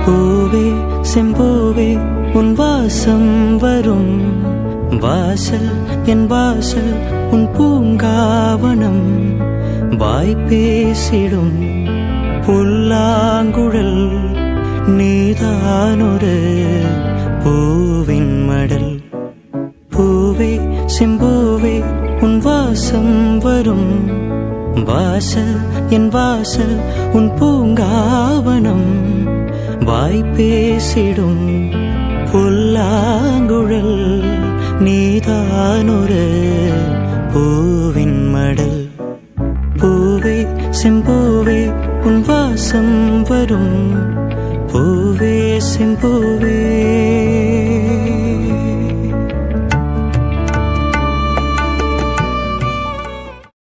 பூவே செம்பூவே உன் வாசம் வரும் வாசல் என் வாசல் உன் பூங்காவனம் வாய் பேசிடும் புல்லாங்குழல் நீதானொரு பூவின் மடல். பூவே செம்பூவே உன் வாசம் வரும் வாசல் என் வாசல் உன் பூங்காவனம் வாய் பேசிடும் புல்லாங்குழல் நீதானொரு பூவின் மடல். பூவே செம்பூவே உன் வாசம் வரும் பூவே செம்பூவே.